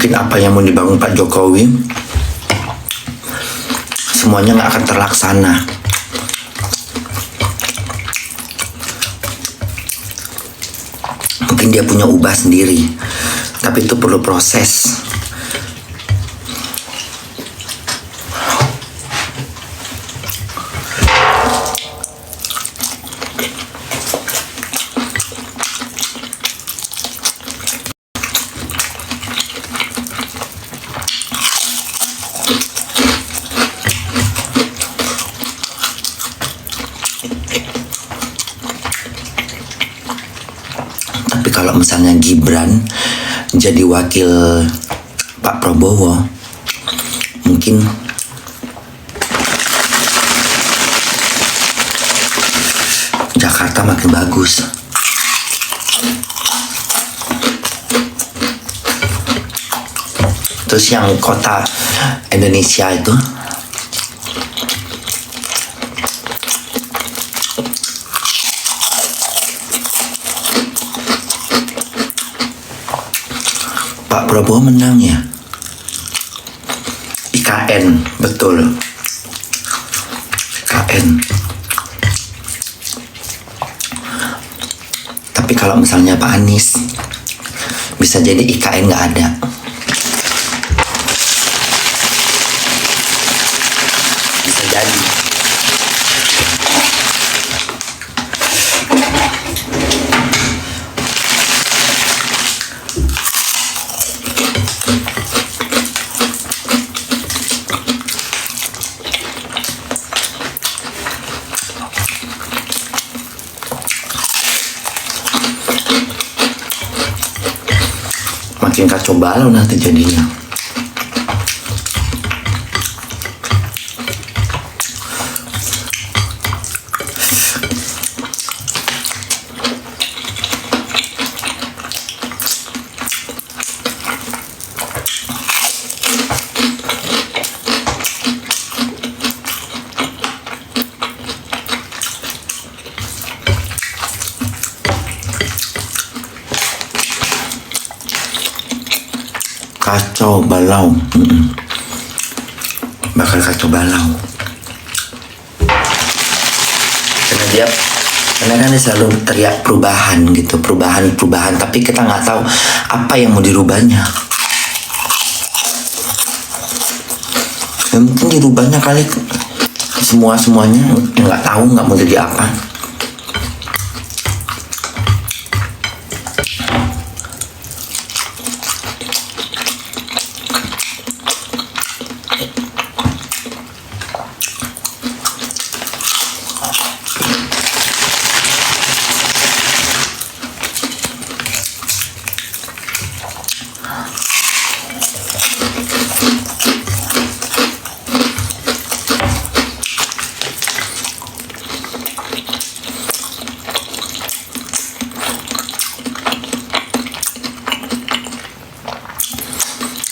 Mungkin apa yang mau dibangun Pak Jokowi semuanya nggak akan terlaksana. Mungkin dia punya ubah sendiri, tapi itu perlu proses. Tapi kalau misalnya Gibran jadi wakil Pak Prabowo, mungkin Jakarta makin bagus. Terus yang kota Indonesia itu Pak Prabowo menang ya. IKN, betul. IKN. Tapi kalau misalnya Pak Anies, bisa jadi IKN nggak ada. Bisa jadi. Makin kacau balau nanti jadinya. Kacau balau. Bakal kacau balau. Karena kan dia selalu teriak perubahan gitu, perubahan, tapi kita nggak tahu apa yang mau dirubahnya. Yang mungkin dirubahnya kali semuanya nggak tahu, nggak mau jadi apa.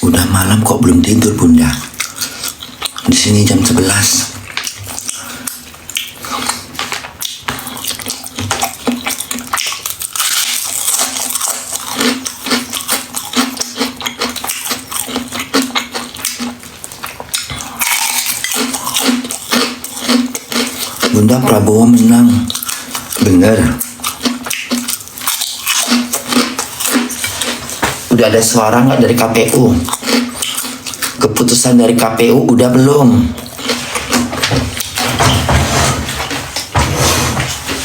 Udah malam kok belum tidur Bunda. Di sini jam 11. Bunda, Prabowo menang. Bener. Udah ada suara nggak dari KPU? Keputusan dari KPU udah belum?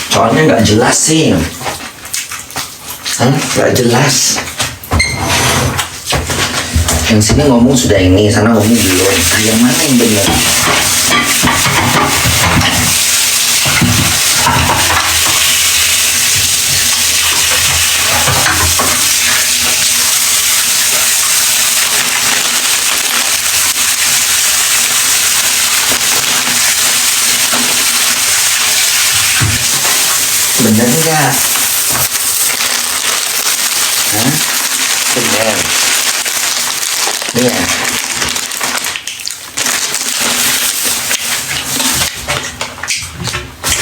Soalnya nggak jelas sih. Nggak jelas. Yang sini ngomong sudah ini, sana ngomong belum. Yang mana yang benar? Bener nggak? Bener. Iya.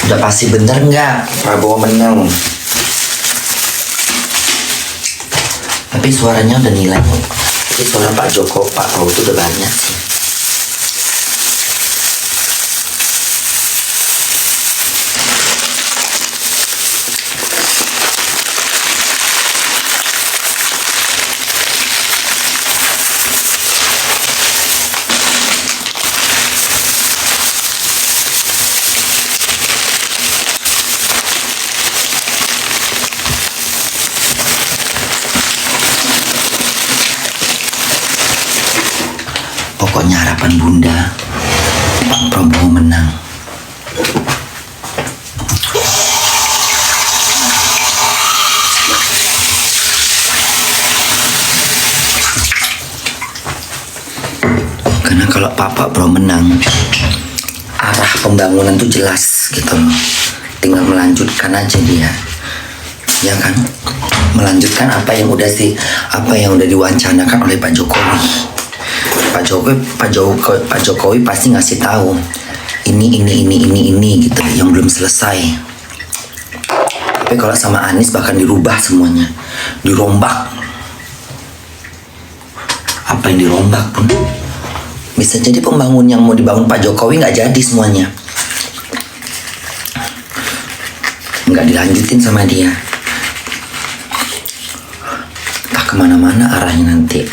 Udah pasti bener nggak Prabowo menang? Tapi suaranya udah nilai. Tapi suara Pak Prabowo itu udah banyak sih. Pokoknya harapan Bunda Pak Prabowo menang. Karena kalau Pak Prabowo menang, arah pembangunan tuh jelas gitu loh. Tinggal melanjutkan aja dia, ya kan? Melanjutkan apa yang udah diwancanakan oleh Pak Jokowi. Pak Jokowi pasti ngasih tahu ini gitu yang belum selesai. Tapi kalau sama Anies bahkan dirubah semuanya, dirombak. Apa yang dirombak pun bisa jadi pembangun yang mau dibangun Pak Jokowi nggak jadi semuanya, nggak dilanjutin sama dia. Entah kemana-mana arahnya nanti.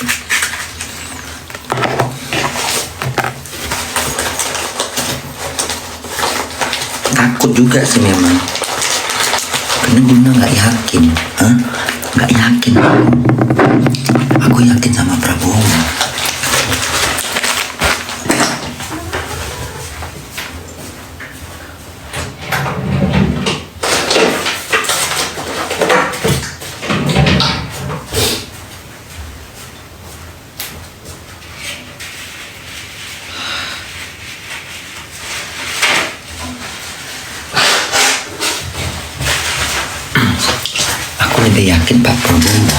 Takut juga sih memang, karena Bunda nggak yakin, nggak yakin. Aku yakin sama Prabowo. Lebih yakin Pak Prabowo.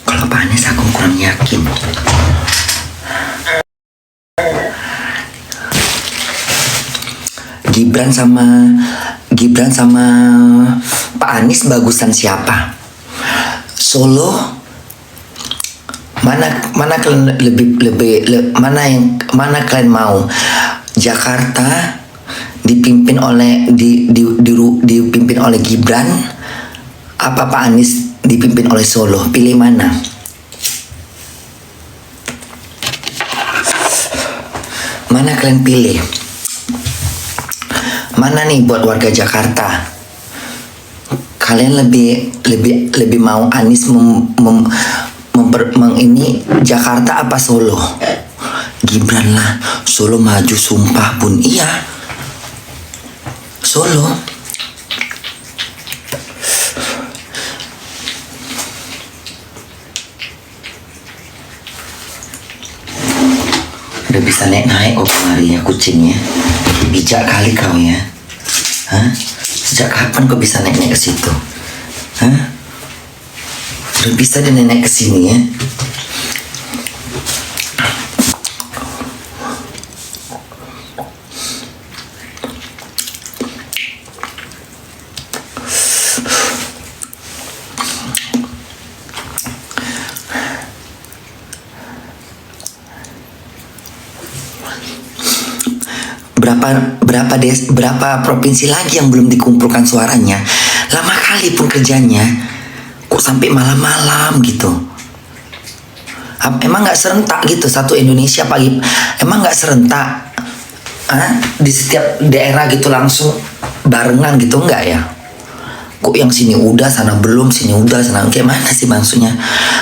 Kalau Pak Anies aku kurang yakin. Gibran sama Pak Anies bagusan siapa? Solo mana kalian mana kalian mau? Jakarta dipimpin oleh dipimpin oleh Gibran, apa Pak Anies dipimpin oleh Solo? Pilih mana? Mana kalian pilih? Mana nih buat warga Jakarta? Kalian lebih mau Anies ini Jakarta apa Solo? Gibran lah. Solo maju sumpah pun iya. Solo. Udah bisa naik kok kemari ya kucingnya. Bijak kali kau ya. Sejak kapan kau bisa naik ke situ? Udah bisa dia naik ke sini ya. Berapa provinsi lagi yang belum dikumpulkan suaranya? Lama kali pun kerjanya, kok sampai malam-malam gitu. Emang nggak serentak gitu satu Indonesia pagi? Emang nggak serentak? Di setiap daerah gitu langsung barengan gitu nggak ya? Kok yang sini udah, sana belum, sini udah, sana kayak mana sih maksudnya?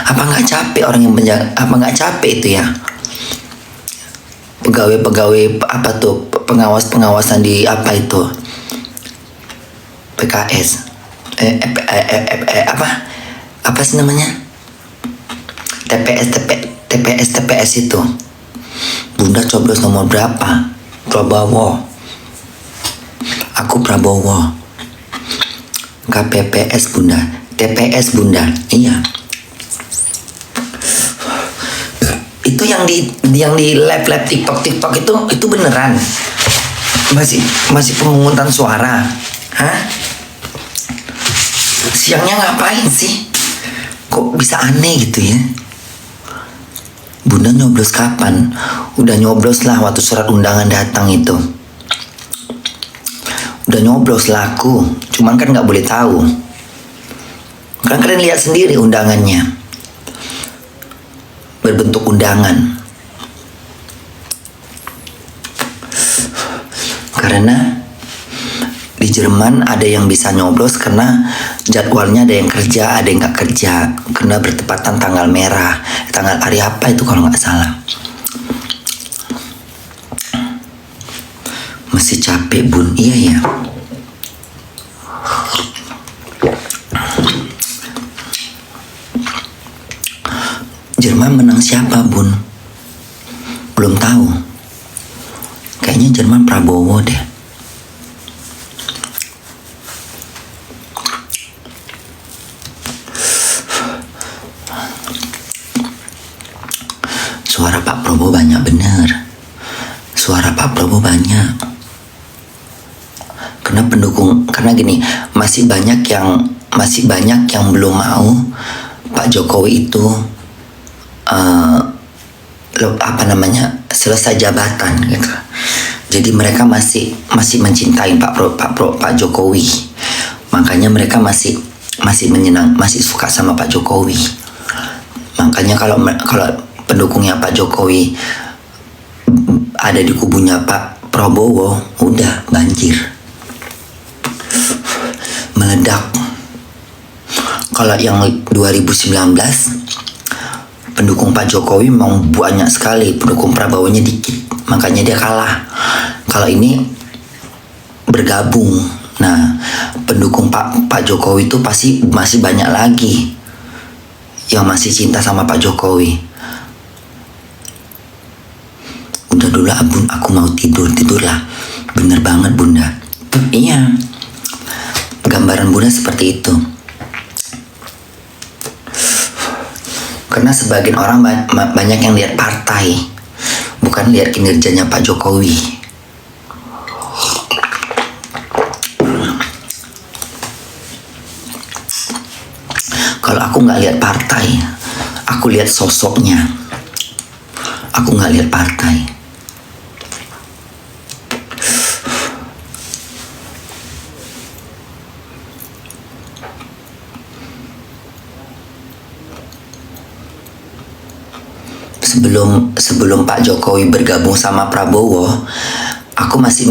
Apa nggak capek orang yang penjaga? Apa nggak capek itu ya? Pegawai apa tuh, pengawasan di apa itu, PKS apa sih namanya, TPS itu. Bunda coblos nomor berapa? Prabowo. Aku Prabowo. KPPS Bunda, TPS Bunda. Iya. Itu yang di live TikTok itu beneran masih pemungutan suara. Siangnya ngapain sih? Kok bisa aneh gitu ya? Bunda nyoblos kapan? Udah nyoblos lah waktu surat undangan datang itu. Udah nyoblos lah aku. Cuman kan gak boleh tahu. Kan kalian lihat sendiri undangannya. Berbentuk undangan. Karena di Jerman ada yang bisa nyoblos karena jadwalnya ada yang kerja, ada yang nggak kerja, karena bertepatan tanggal merah, tanggal hari apa itu kalau nggak salah. Masih capek bun, iya ya. Jerman menang siapa bun? Belum tahu. Kayaknya Jerman Prabowo deh. Suara Pak Prabowo banyak bener. Suara Pak Prabowo banyak. Karena gini, masih banyak yang belum mau Pak Jokowi itu selesai jabatan gitu. Jadi mereka masih mencintai Pak Jokowi. Makanya mereka masih suka sama Pak Jokowi. Makanya kalau pendukungnya Pak Jokowi ada di kubunya Pak Prabowo, udah banjir, meledak. Kalau yang 2019 pendukung Pak Jokowi memang banyak sekali, pendukung Prabowo-nya dikit, makanya dia kalah. Kalau ini bergabung, nah pendukung Pak Jokowi itu pasti masih banyak lagi yang masih cinta sama Pak Jokowi. Udah dulu abun, aku mau tidurlah. Bener banget bunda. Iya, gambaran bunda seperti itu. Karena sebagian orang banyak yang lihat partai, bukan lihat kinerjanya Pak Jokowi. Kalau aku nggak lihat partai, aku lihat sosoknya. Aku nggak lihat partai. Sebelum Pak Jokowi bergabung sama Prabowo, aku masih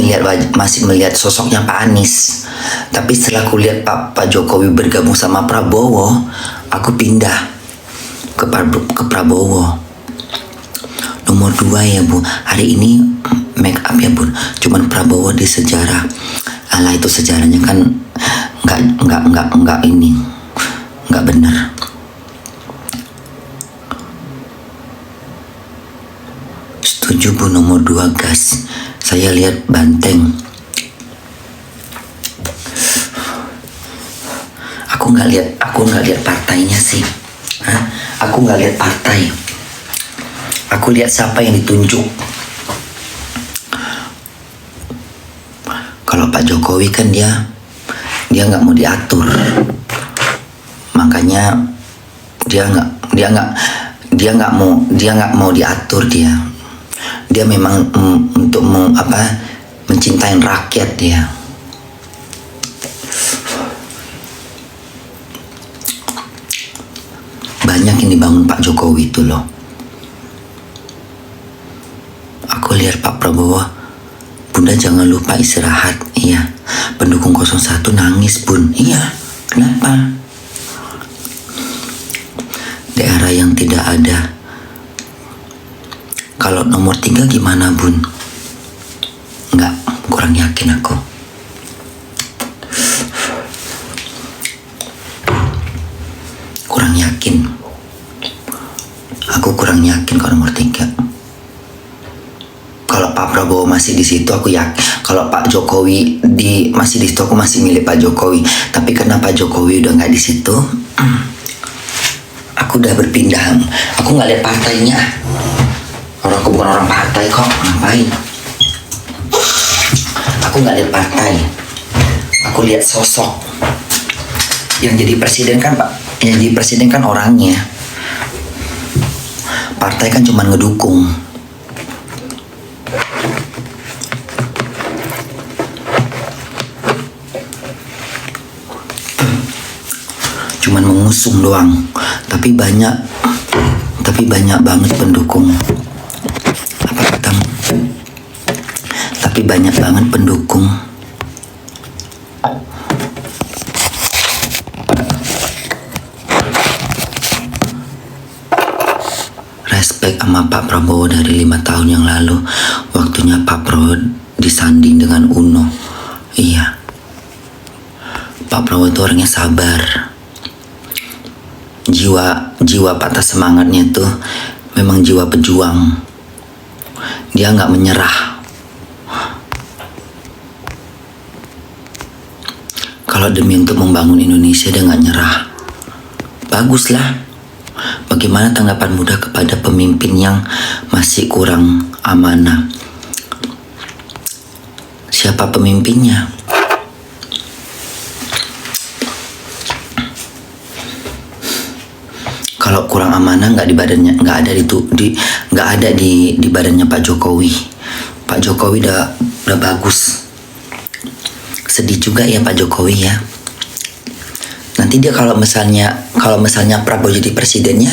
melihat sosoknya Pak Anies. Tapi setelah aku lihat Pak Jokowi bergabung sama Prabowo, aku pindah ke Prabowo. Nomor 2 ya bu, hari ini make up ya bun, cuman Prabowo di sejarah. Alah itu sejarahnya kan nggak benar. Setuju bu, nomor 2 gas. Saya lihat banteng. Aku nggak lihat partainya sih. Aku nggak lihat partai. Aku lihat siapa yang ditunjuk. Kalau Pak Jokowi kan dia nggak mau diatur. Makanya dia nggak mau diatur dia. Dia memang untuk mencintai rakyat dia. Banyak yang dibangun Pak Jokowi itu loh. Aku lihat Pak Prabowo, bunda jangan lupa istirahat. Iya, pendukung 01 nangis bun. Iya, kenapa? Daerah yang tidak ada. Kalau nomor 3 gimana bun? Enggak, kurang yakin aku. Kurang yakin. Aku kurang yakin kalau nomor 3. Kalau Pak Prabowo masih di situ aku yakin. Kalau Pak Jokowi masih di situ aku masih milih Pak Jokowi. Tapi karena Pak Jokowi udah nggak di situ, aku udah berpindah. Aku nggak lihat partainya. Aku bukan orang partai kok, ngapain? Aku nggak lihat partai. Aku lihat sosok. Yang jadi presiden kan Pak, yang jadi presiden kan orangnya. Partai kan cuma ngedukung. Cuman mengusung doang, tapi banyak banget pendukung. Apa katamu? Tapi banyak banget pendukung. Respect sama Pak Prabowo dari 5 tahun yang lalu, waktunya Pak Prabowo disanding dengan UNO. Iya, Pak Prabowo itu orangnya sabar. Jiwa patah semangatnya tuh memang jiwa pejuang. Dia nggak menyerah. Kalau demi untuk membangun Indonesia dia nggak nyerah. Baguslah. Bagaimana tanggapan muda kepada pemimpin yang masih kurang amanah? Siapa pemimpinnya? Kalau kurang amanah nggak di badannya, nggak ada di badannya Pak Jokowi. Pak Jokowi udah bagus. Sedih juga ya Pak Jokowi ya. Nanti dia kalau misalnya Prabowo jadi presidennya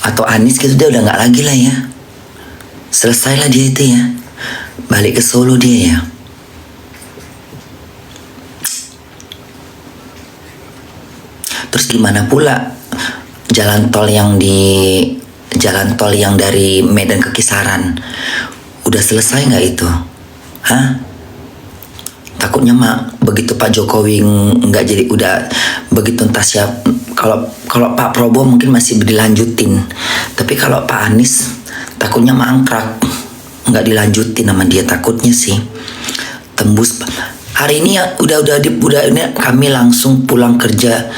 atau Anies gitu, dia udah nggak lagi lah ya. Selesai lah dia itu ya. Balik ke Solo dia ya. Terus gimana pula jalan tol yang dari Medan ke Kisaran udah selesai nggak itu? Hah? Takutnya mak begitu Pak Jokowi nggak jadi, udah begitu entah siap. Kalau Pak Prabowo mungkin masih dilanjutin, tapi kalau Pak Anies takutnya mangkrak, nggak dilanjutin sama dia, takutnya sih tembus. Hari ini ya udah ini kami langsung pulang kerja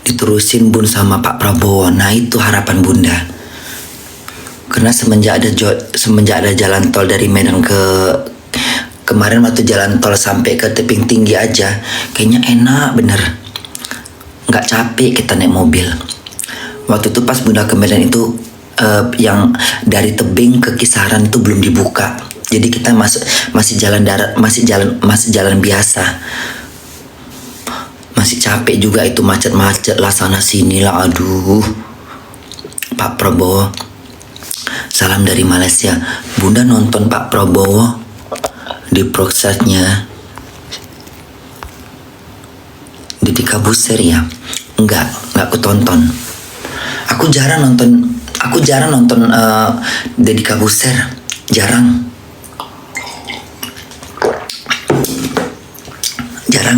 diterusin Bun sama Pak Prabowo. Nah itu harapan Bunda, karena semenjak ada jalan tol dari Medan ke kemarin, waktu jalan tol sampai ke tebing tinggi aja kayaknya enak bener, nggak capek kita naik mobil. Waktu itu pas Bunda ke Medan itu yang dari tebing ke Kisaran itu belum dibuka, jadi kita masih jalan darat, masih jalan biasa. Masih capek juga itu, macet-macet lah sana sini lah. Aduh. Pak Prabowo, salam dari Malaysia. Bunda nonton Pak Prabowo di prosesnya Deddy Corbuzier ya? Enggak aku tonton. Aku jarang nonton Deddy Corbuzier, jarang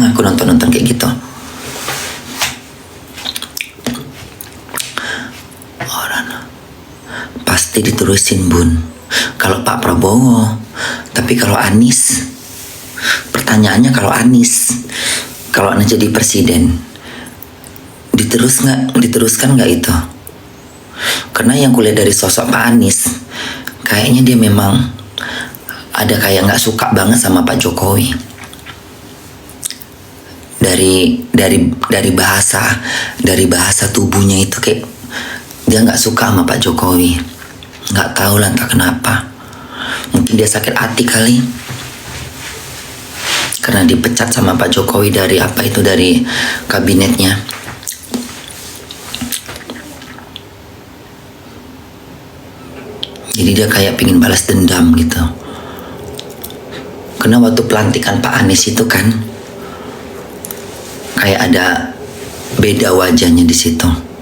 aku nonton kayak gitu. Pasti diterusin Bun kalau Pak Prabowo. Tapi kalau Anies, pertanyaannya kalau Anies jadi presiden, diteruskan nggak itu? Karena yang kulihat dari sosok Pak Anies, kayaknya dia memang ada kayak nggak suka banget sama Pak Jokowi. Dari bahasa tubuhnya itu kayak dia nggak suka sama Pak Jokowi. Nggak tahu lah entah kenapa. Mungkin dia sakit hati kali karena dipecat sama Pak Jokowi dari kabinetnya. Jadi dia kayak pingin balas dendam gitu. Karena waktu pelantikan Pak Anies itu kan kayak ada beda wajahnya di situ.